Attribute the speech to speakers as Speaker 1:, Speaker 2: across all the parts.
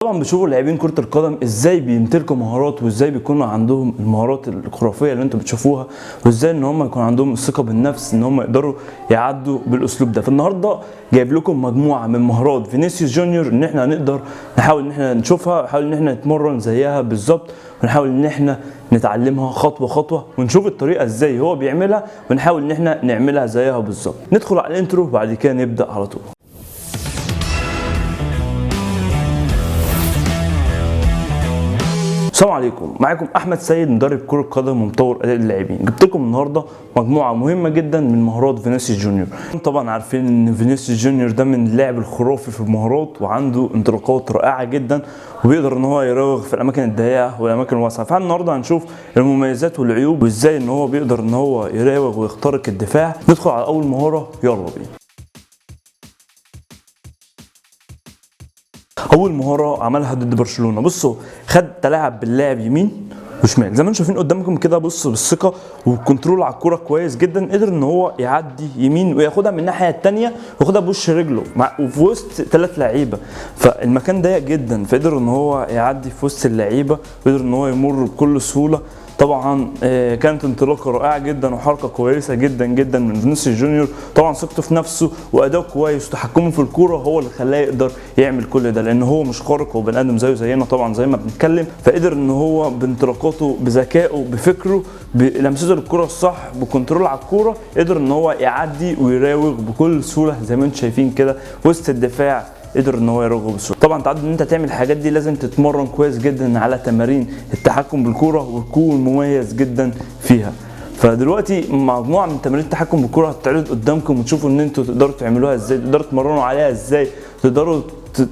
Speaker 1: طبعا بتشوفوا لاعبين كرة القدم ازاي بيمتلكوا مهارات وازاي بيكونوا عندهم المهارات الخرافية اللي انتم بتشوفوها، وازاي ان هم يكون عندهم الثقة بالنفس ان هم يقدروا يعدوا بالاسلوب ده. فالنهارده جايب لكم مجموعة من مهارات فينيسيوس جونيور ان احنا نقدر نحاول ان احنا نشوفها، نحاول ان احنا نتمرن زيها بالظبط، ونحاول ان احنا نتعلمها خطوة خطوة ونشوف الطريقة ازاي هو بيعملها ونحاول ان احنا نعملها زيها بالظبط. ندخل على الانترو وبعد كده نبدأ على طول. السلام عليكم، معاكم احمد سيد مدرب كرة قدم ومطور اداء اللاعبين. جبت لكم النهارده مجموعه مهمه جدا من مهارات فينيسيوس جونيور. طبعا عارفين ان فينيسيوس جونيور ده من اللاعب الخرافي في المهارات وعنده انطلاقات رائعه جدا، وبيقدر ان هو يراوغ في الاماكن الضيقه والاماكن الواسعه. فالنهارده هنشوف المميزات والعيوب وازاي ان هو بيقدر ان هو يراوغ ويخترق الدفاع. ندخل على اول مهاره، يلا بينا. اول مهاره عملها ضد برشلونه، بصوا خد تلاعب باللاعب يمين وشمال زي ما انتم شايفين قدامكم كده. بص بالثقه والكنترول على الكوره كويس جدا، قدر ان هو يعدي يمين وياخدها من الناحيه الثانيه وياخدها بوش رجله وفي وسط 3 لعيبه، فالمكان ضيق جدا، فقدر ان هو يعدي في وسط اللعيبه وقدر ان هو يمر بكل سهوله. طبعا كانت انطلاقه رائعه جدا وحركه كويسه جدا جدا من فينيسيوس جونيور. طبعا ثقته في نفسه واداؤه كويس وتحكمه في الكوره هو اللي خلاه يقدر يعمل كل ده، لان هو مش خارق، هو بني ادم زيه زينا طبعا زي ما بنتكلم. فقدر ان هو بانطلاقاته بذكائه بفكره بلمسته للكوره الصح بكنترول على الكوره، قدر ان هو يعدي ويراوغ بكل سهوله زي ما انتم شايفين كده وسط الدفاع. قدر ان هو يراوغ بسهوله. طبعا تعد ان انت تعمل الحاجات دي لازم تتمرن كويس جدا على تمارين التحكم بالكوره وتكون مميز جدا فيها. فدلوقتي مجموعه من تمارين التحكم بالكوره هتتعرض قدامكم وتشوفوا ان انتوا تقدروا تعملوها ازاي، تقدروا تتمرنوا عليها ازاي، تقدروا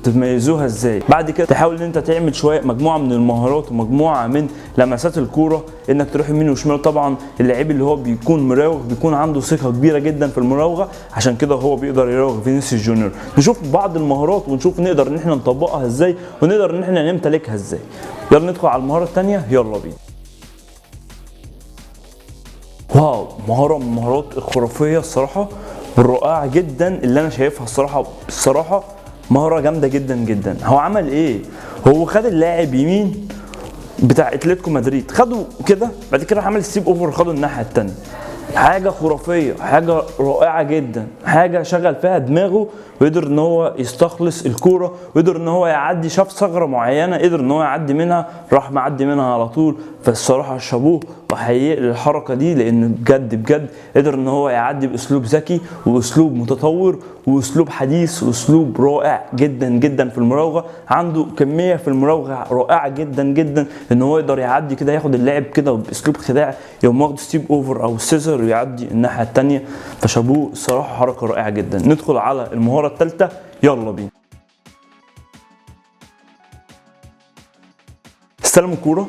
Speaker 1: تميزوها ازاي. بعد كده تحاول ان انت تعمل شويه مجموعه من المهارات ومجموعه من لمسات الكوره، انك تروح يمين وشمال. طبعا اللعيب اللي هو بيكون مراوغ بيكون عنده ثقه كبيره جدا في المراوغه، عشان كده هو بيقدر يراوغ فينيسيوس جونيور. نشوف بعض المهارات ونشوف نقدر ان احنا نطبقها ازاي ونقدر ان احنا نمتلكها ازاي. يلا ندخل على المهاره الثانيه، يلا بينا. واو، مهاره من المهارات الخرافيه الصراحه والرائعه جدا اللي انا شايفها الصراحه مهاره جامده جدا جدا. هو عمل ايه؟ هو خد اللاعب يمين بتاع اتلتيكو مدريد، خده كده، بعد كده عمل ستيب اوفر خده الناحيه الثانيه. حاجه خرافيه، حاجه رائعه جدا، حاجه شغل فيها دماغه وقدر ان هو يستخلص الكوره وقدر ان هو يعدي. شاف ثغره معينه قدر ان هو يعدي منها، راح معدي منها على طول. فالصراحه شابوه وحقيقي للحركه دي، لان بجد قدر ان هو يعدي باسلوب ذكي واسلوب متطور واسلوب حديث واسلوب رائع جدا جدا في المراوغه. عنده كميه في المراوغه رائعه جدا جدا ان هو يقدر يعدي كده، ياخد اللاعب كده باسلوب خداع يقوم واخد ستيب اوفر او سيزر ويعدي الناحيه الثانيه. فشابوه الصراحه، حركه رائعه جدا. ندخل على المهاره الثالثه، يلا بينا. استلم الكوره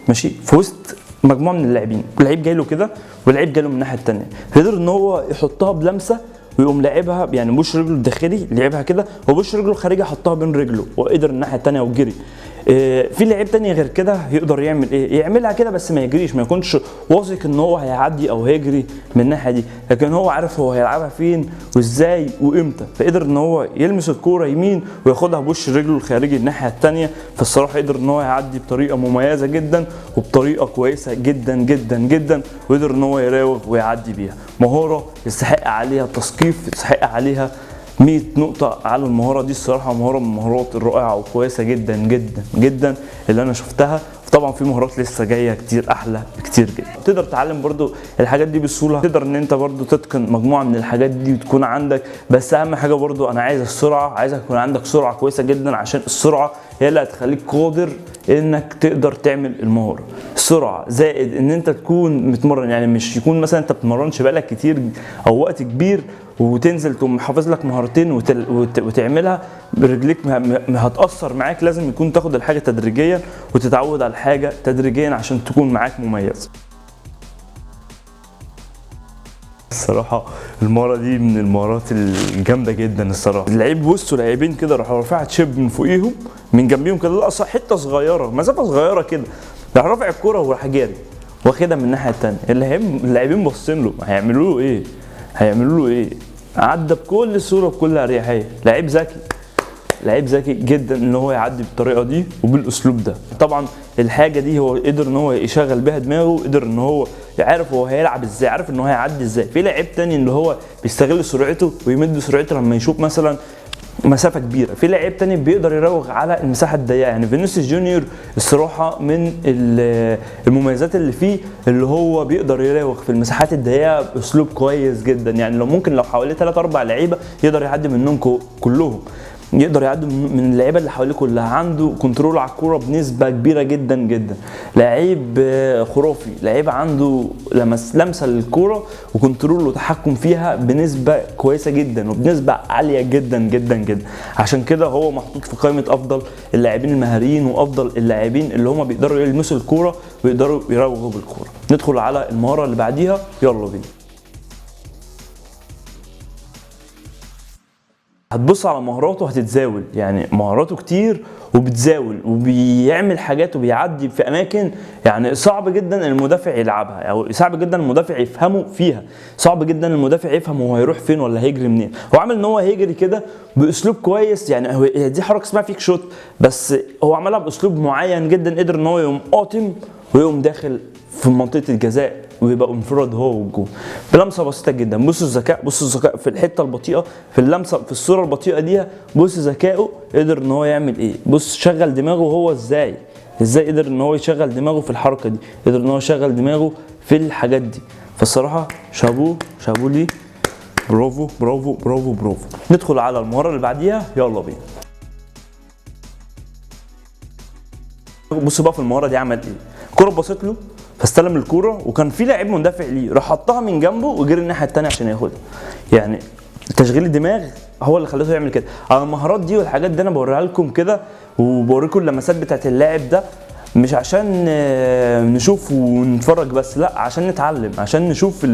Speaker 1: ماشي في وسط مجموعه من اللاعبين، اللعيب جاي له كده واللعيب جاي له من الناحيه الثانيه، قدر ان هو يحطها بلمسه ويقوم لاعبها، يعني بوش رجله الداخلي لعبها كده وبوش رجله الخارجي حطها بين رجله وقدر الناحيه الثانيه وجري. في لعيب تاني غير كده يقدر يعمل ايه؟ يعملها كده بس ما يجريش، ما يكونش واثق ان هو هيعدي او هيجري من الناحيه دي، لكن هو عارف هو هيلعبها فين وازاي وامتى. فقدر ان هو يلمس الكوره يمين وياخدها بوش رجله الخارجي الناحيه الثانيه. فالصراحه قدر ان هو يعدي بطريقه مميزه جدا وبطريقه كويسه جدا جدا جدا، وقدر ان هو يراوغ ويعدي بيها. مهاره يستحق عليها التثقيف، يستحق عليها 100 نقطة على المهارة دي. الصراحة مهارة من المهارات الرائعة وكويسة جدا جدا جدا اللي أنا شفتها. طبعا في مهارات لسه جايه كتير احلى كتير جدا. تقدر تتعلم برضو الحاجات دي بسهوله، تقدر ان انت برضو تتقن مجموعه من الحاجات دي وتكون عندك. بس اهم حاجه برضو انا عايز السرعه، عايزك يكون عندك سرعه كويسه جدا، عشان السرعه هي اللي هتخليك قادر انك تقدر تعمل المهاره. السرعه زائد ان انت تكون متمرن، يعني مش يكون مثلا انت بتتمرنش بقالك كتير او وقت كبير وتنزل تقوم حافظ لك مهارتين وتعملها برجليك هتأثر معاك. لازم يكون تاخد الحاجه تدريجيا وتتعود على الحاجه تدريجيا عشان تكون معاك مميز. الصراحه المهاره دي من المهارات الجامده جدا الصراحه. اللعيب وسطه لاعبين كده راح رافع تشيب من فوقيهم من جنبيهم كده، لا حته صغيره مسافه صغيره كده، راح رافع الكوره وراح جاري واخدها من الناحيه الثانيه. اللاعبين باصين له هيعملوا له ايه؟ هيعملوا له ايه؟ عدى بكل سهوله بكل اريحيه. لعيب ذكي لعيب ذكي جدا ان هو يعدي بالطريقه دي وبالاسلوب ده. طبعا الحاجه دي هو قدر ان هو يشغل بيها دماغه، قدر ان هو يعرف هو هيلعب ازاي، عارف ان هو هيعدي ازاي. في لعيب تاني اللي هو بيستغل سرعته ويمد سرعته لما يشوف مثلا مسافه كبيره، في لعيب تاني بيقدر يراوغ على المساحه الضيقه. يعني فينيسيوس جونيور الصراحه من المميزات اللي فيه اللي هو بيقدر يراوغ في المساحات الضيقه باسلوب كويس جدا. يعني لو حواليه 3 4 لعيبه يقدر يعدي منهم كلهم، يقدر يعدي من اللعيبه اللي حواليه كلها. عنده كنترول على الكوره بنسبه كبيره جدا جدا، لعيب خرافي، لعيب عنده لمسه للكوره وكنترول وتحكم فيها بنسبه كويسه جدا وبنسبه عاليه جدا جدا جدا. عشان كده هو محطوط في قائمه افضل اللاعبين المهاريين وافضل اللاعبين اللي هم بيقدروا يلمسوا الكوره ويقدروا يراوغوا بالكوره. ندخل على المهاره اللي بعديها، يلا بينا. هتبص على مهاراته هتتزاول، يعني مهاراته كتير وبتزاول وبيعمل حاجات وبيعدي في اماكن يعني صعب جدا المدافع يلعبها، او صعب جدا المدافع يفهمه فيها، صعب جدا المدافع يفهم هو هيروح فين ولا هيجري منين. هو عامل ان هو هيجري كده باسلوب كويس، يعني هو دي حركه اسمها فيك شوت، بس هو عملها باسلوب معين جدا، قدر ان هو يقوم قاطم ويقوم داخل في منطقه الجزاء ويبقى انفراد هو والجون بلمسه بسيطه جدا. بصوا الذكاء، بصوا الذكاء في الحته البطيئه، في اللمسه، في الصوره البطيئه دي. بص ذكائه قدر ان هو يعمل ايه، بص شغل دماغه هو ازاي قدر ان هو يشغل دماغه في الحركه دي، قدر ان هو يشغل دماغه في الحاجات دي. فالصراحه شابوه ليه، برافو برافو برافو برافو. ندخل على المهاره اللي بعديها، يلا بينا. بص بقى في المهاره دي عمل ايه، الكوره بصت له فاستلم الكوره وكان في لاعب مندفع ليه، راح حطها من جنبه وجري الناحيه الثانيه عشان ياخدها. يعني تشغيل الدماغ هو اللي خلته يعمل كده. على المهارات دي والحاجات دي انا بوريها لكم كده وبوريكم اللمسات بتاعت اللاعب ده، مش عشان نشوف ونتفرج بس، لا عشان نتعلم، عشان نشوف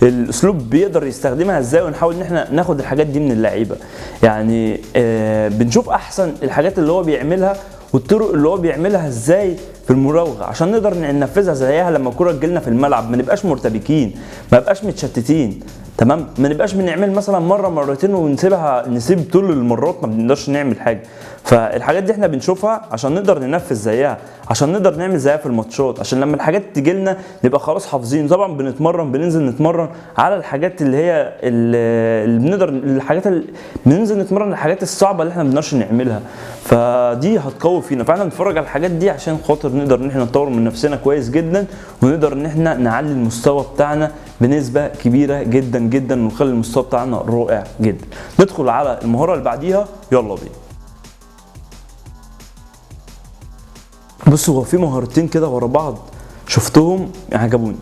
Speaker 1: الاسلوب بيقدر يستخدمها ازاي ونحاول ان احنا ناخد الحاجات دي من اللعيبه. يعني بنشوف احسن الحاجات اللي هو بيعملها والطرق اللي هو بيعملها ازاي في المراوغه عشان نقدر ننفذها زيها لما الكوره تجيلنا في الملعب، ما نبقاش مرتبكين، ما نبقاش متشتتين، تمام، ما نبقاش بنعمل مثلا مره مرتين نسيب طول المرات ما بنقدرش نعمل حاجه. فالحاجات دي احنا بنشوفها عشان نقدر ننفذ زيها، عشان نقدر نعمل زيها في الماتشات، عشان لما الحاجات تيجي لنا نبقى خلاص حافظين. طبعا بننزل نتمرن على الحاجات اللي هي اللي بنقدر، بننزل نتمرن الحاجات الصعبه اللي احنا ما بنقدرش نعملها، فدي هتقوي فينا. فاحنا نتفرج على الحاجات دي عشان خاطر نقدر ان احنا نطور من نفسنا كويس جدا، ونقدر ان احنا نعلي المستوى بتاعنا بنسبه كبيره جدا جدا، ونخلي المستوى بتاعنا رائع جدا. ندخل على المهاره اللي بعديها، يلا بينا. بصوا هو في مهارتين كده ورا بعض شفتهم عجبوني.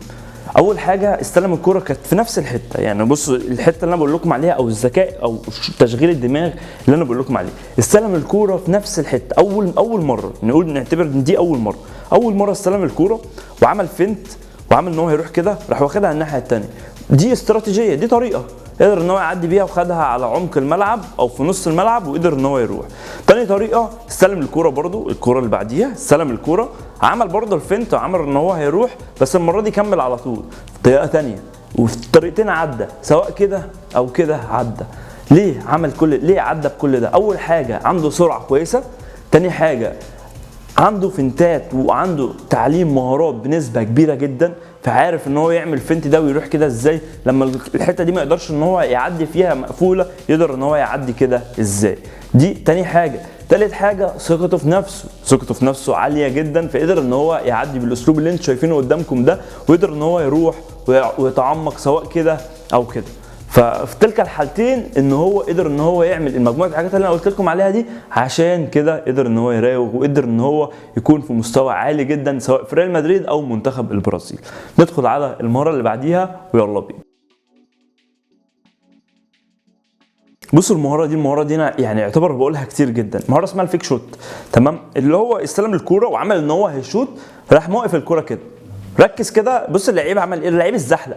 Speaker 1: اول حاجه استلم الكوره كانت في نفس الحته، يعني بصوا الحته اللي انا بقول لكم عليها او الذكاء او تشغيل الدماغ اللي انا بقول لكم عليه، استلم الكوره في نفس الحته. اول مره نعتبر ان دي اول مره استلم الكوره وعمل فينت وعمل ان هو هيروح كده، راح واخدها الناحيه الثانيه. دي استراتيجيه، دي طريقه قدر ان هو يعدي بيها وخدها على عمق الملعب او في نص الملعب وقدر ان هو يروح. تاني طريقه استلم الكوره، برده الكوره اللي بعديها استلم الكوره، عمل برده الفنت وعمل ان هو هيروح، بس المره دي كمل على طول طريقه ثانيه، وفي الطريقتين عدى، سواء كده او كده عدى. ليه عمل ليه عدى بكل ده؟ اول حاجه عنده سرعه كويسه، تاني حاجه عنده فنتات وعنده تعليم مهارات بنسبه كبيره جدا، فعارف ان هو يعمل فنت ده ويروح كده ازاي لما الحته دي ما يقدرش ان هو يعدي فيها مقفوله، يقدر ان هو يعدي كده ازاي. دي تاني حاجه. تالت حاجه ثقته في نفسه عاليه جدا، فقدر ان هو يعدي بالاسلوب اللي انتم شايفينه قدامكم ده، وقدر ان هو يروح ويتعمق سواء كده او كده. ففي تلك الحالتين ان هو قدر ان هو يعمل المجموعه الحاجات اللي انا قلت لكم عليها دي، عشان كده قدر ان هو يراوغ وقدر ان هو يكون في مستوى عالي جدا سواء في ريال مدريد او منتخب البرازيل. ندخل على المهاره اللي بعديها ويلا بينا. بصوا المهاره دي انا يعني يعتبر بقولها كتير جدا، مهاره اسمها الفيك شوت، تمام، اللي هو استلم الكوره وعمل ان هو هيشوت، راح موقف الكوره كده. ركز كده، بص اللعيب عمل ايه، اللعيب اتزحلق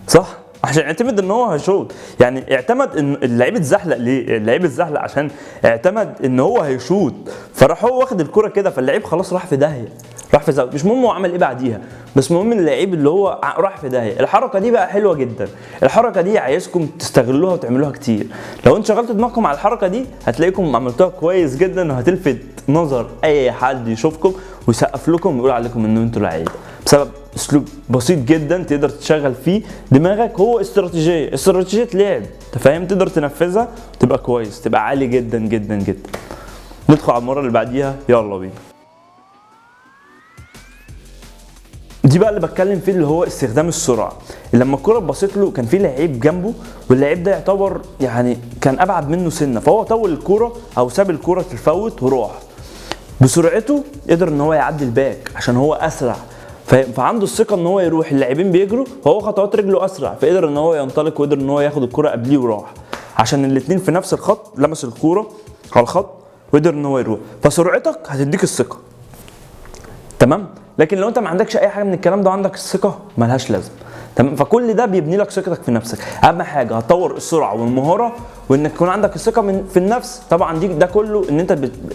Speaker 1: صح عشان يعتمد ان هو هيشوط. يعني اعتمد ان اللعيب اتزحلق. ليه اللعيب اتزحلق؟ عشان اعتمد ان هو هيشوط، فراح هو واخد الكرة كده، فاللعيب خلاص راح في داهيه، راح في زاويه، مش مهم هو عمل ايه بعديها، بس مهم اللعيب اللي هو راح في داهيه. الحركه دي بقى حلوه جدا، الحركه دي عايزكم تستغلوها وتعملوها كتير. لو انتوا شغلتوا دماغكم على الحركه دي هتلاقيكم عملتوها كويس جدا، وهتلفت نظر اي حد يشوفكم ويسقف لكم ويقول عليكم ان انتوا لعيبه، بسبب اسلوب بسيط جدا تقدر تشغل فيه دماغك. هو استراتيجيه لعب، انت فاهم، تقدر تنفذها تبقى كويس، تبقى عالي جدا جدا جدا. ندخل على المره اللي بعديها، يلا بينا. دي بقى اللي بتكلم فيه، اللي هو استخدام السرعه. لما الكره اتبصت له كان في لعيب جنبه، واللعيب ده يعتبر يعني كان ابعد منه سنه، فهو طول الكره او ساب الكره تفوت وراح بسرعته، قدر ان هو يعدي الباك عشان هو اسرع، فعنده الثقه ان هو يروح، اللاعبين بيجروا فهو خطوات رجله اسرع، فقدر ان هو ينطلق وقدر ان هو ياخد الكره قبليه وراح، عشان الاثنين في نفس الخط، لمس الكوره على الخط وقدر ان هو يروح. فسرعتك هتديك الثقه، تمام. لكن لو انت ما عندكش اي حاجه من الكلام ده وعندك الثقه ملهاش لازمه، تمام. فكل ده بيبني لك ثقتك في نفسك. اهم حاجه هتطور السرعه والمهاره، وانك يكون عندك الثقه في النفس. طبعا ده كله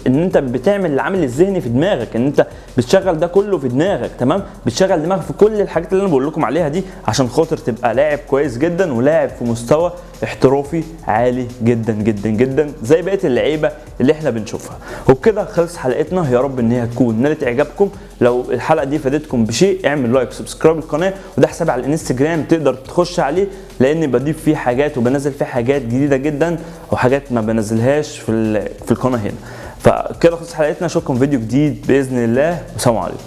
Speaker 1: ان انت بتعمل العامل الذهني في دماغك، ان انت بتشغل ده كله في دماغك، تمام. بتشغل دماغك في كل الحاجات اللي انا بقول لكم عليها دي، عشان خاطر تبقى لاعب كويس جدا، ولاعب في مستوى احترافي عالي جدا جدا جدا زي بقيه اللعيبه اللي احنا بنشوفها. وبكده خلص حلقتنا، يا رب ان هي تكون نالت اعجابكم. لو الحلقه دي فادتكم بشيء اعمل لايك وسبسكرايب للقناه، وده حسابي على الانستجرام تقدر تخش عليه، لاني بضيف فيه حاجات وبنزل فيه حاجات جديده جدا، او حاجات ما بنزلهاش في القناه هنا. فكده خلص حلقتنا، اشوفكم فيديو جديد باذن الله، والسلام عليكم.